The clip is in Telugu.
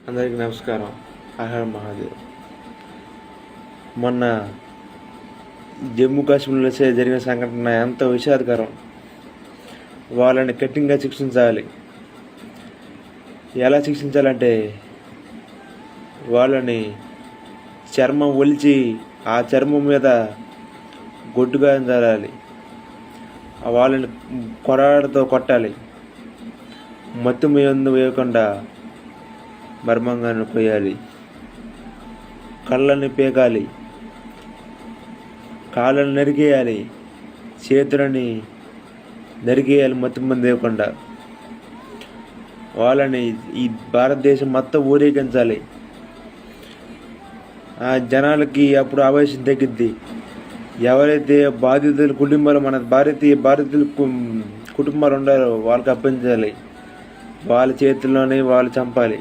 అందరికీ నమస్కారం. ఆహార మహాదేవ్. మొన్న జమ్మూ కాశ్మీర్లో జరిగిన సంఘటన ఎంతో విషాదకరం. వాళ్ళని కఠినంగా శిక్షించాలి. ఎలా శిక్షించాలంటే వాళ్ళని చర్మం ఒలిచి ఆ చర్మం మీద గొడ్డుగా చల్లాలి. వాళ్ళని కొరడాతో కొట్టాలి. మత్తు వేయకుండా మర్మంగా పోయాలి. కళ్ళని పీకాలి, కాళ్ళని నరికేయాలి, చేతులని నరికేయాలి మత్తు మంది వేయకుండా. వాళ్ళని ఈ భారతదేశం మొత్తం ఊరేగించాలి. ఆ జనాలకి అప్పుడు ఆవేశం తగ్గిద్ది. ఎవరైతే బాధితుల కుటుంబాలు మన బాధితుల కుటుంబాలు ఉండారో వాళ్ళకి అప్పించాలి. వాళ్ళ చేతుల్లోనే వాళ్ళు చంపాలి.